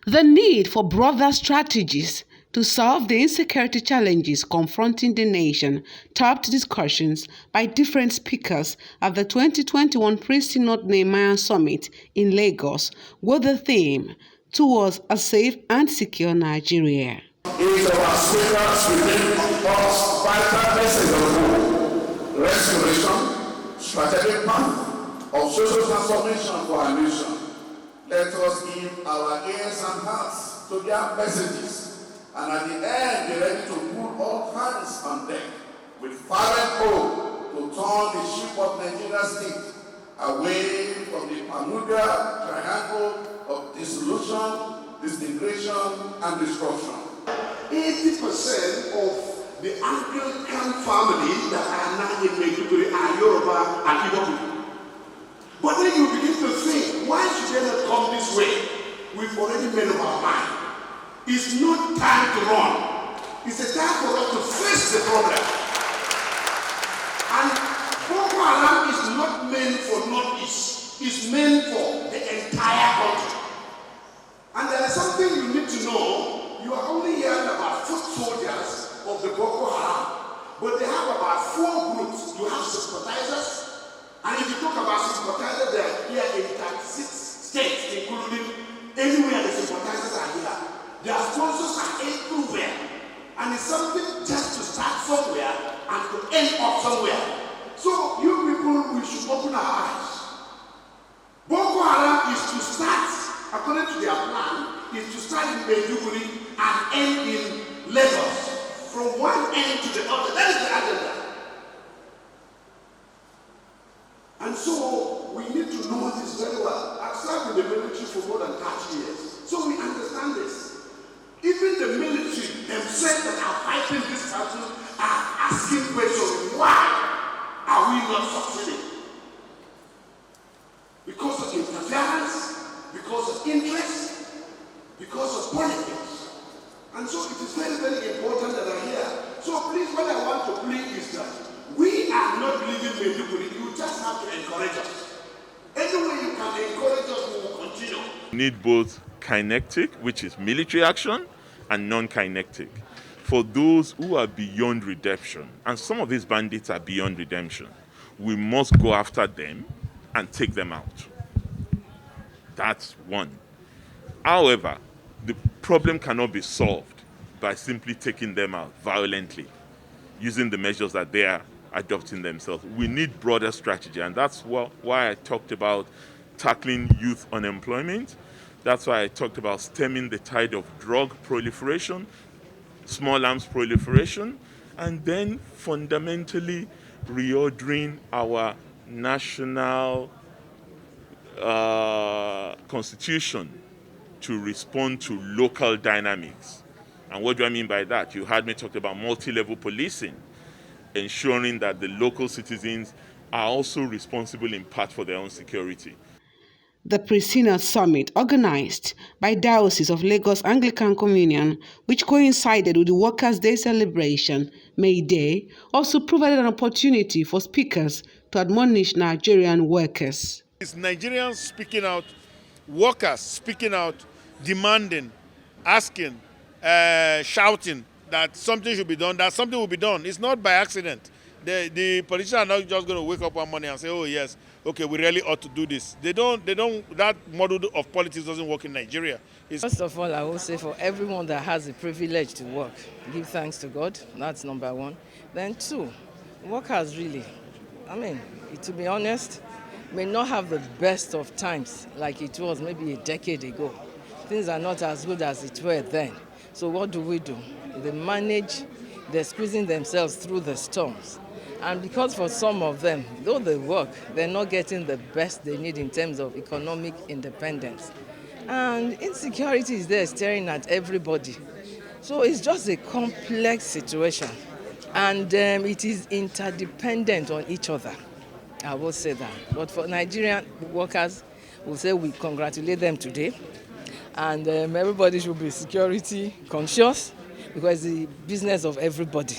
The need for broader strategies to solve the insecurity challenges confronting the nation topped discussions by different speakers at the 2021 Pre-Synod Nehemiah Summit in Lagos, with the theme "Towards a Safe and Secure Nigeria." Each of our speakers will bring us vital message of hope, restoration, strategic plan of social transformation for our nation. Let us give our ears and hearts to their messages, and at the end be ready to put all hands on deck with fervent hope to turn the ship of Nigeria's state away from the Bermuda Triangle of dissolution, disintegration, and destruction. 80% of the Anglican families that are now in Maiduguri are Yoruba and Igbo people. But then you begin to think, why should they not come this way? We've already made up our mind. It's not time to run. It's a time for us to face the problem. And Boko Haram is not meant for Northeast. It's meant for the entire country. And there is something you need to know. You are only hearing about foot soldiers of the Boko Haram, but they have about 4 groups. You have sympathizers. And if you talk about sympathizers, they are here in 36 states, including anywhere the sympathizers are here. Their sponsors are everywhere. And it's something just to start somewhere and to end up somewhere. So you people, we should open our eyes. Boko Haram is to start, according to their plan, is to start in Maiduguri and end in Lagos. From one end to the other. That is the agenda. And so we need to know this very well. I've served in the military for more than 30 years. So we understand this. Even the military themselves that are fighting this battle are asking questions. Why are we not succeeding? Because of interference, because of interest, because of politics. And so it is very, very important that I hear. So please, what I want to plead is that we are not leaving Maiduguri. You just have to encourage us. Any way you can encourage us, we will continue. We need both kinetic, which is military action, and non-kinetic. For those who are beyond redemption, and some of these bandits are beyond redemption, we must go after them and take them out. That's one. However, the problem cannot be solved by simply taking them out violently, using the measures that they are adopting themselves. We need broader strategy, and that's why I talked about tackling youth unemployment. That's why I talked about stemming the tide of drug proliferation, small arms proliferation, and then fundamentally reordering our national constitution to respond to local dynamics. And what do I mean by that? You heard me talk about multi-level policing, ensuring that the local citizens are also responsible in part for their own security. The Pre-Synod Summit, organized by Diocese of Lagos Anglican Communion, which coincided with the Workers' Day celebration, May Day, also provided an opportunity for speakers to admonish Nigerian workers. It's Nigerians speaking out, workers speaking out, demanding, asking, shouting that something should be done, that something will be done. It's not by accident. The politicians are not just going to wake up one morning and say, oh yes, okay, we really ought to do this. They don't, that model of politics doesn't work in Nigeria. First of all, I will say for everyone that has the privilege to work, give thanks to God. That's number one. Then two, workers really, to be honest, may not have the best of times like it was maybe a decade ago. Things are not as good as it were then. So what do? They manage, they're squeezing themselves through the storms. And because for some of them, though they work, they're not getting the best they need in terms of economic independence. And insecurity is there staring at everybody. So it's just a complex situation. And it is interdependent on each other. I will say that. But for Nigerian workers, we'll say we congratulate them today. And everybody should be security conscious because it's the business of everybody.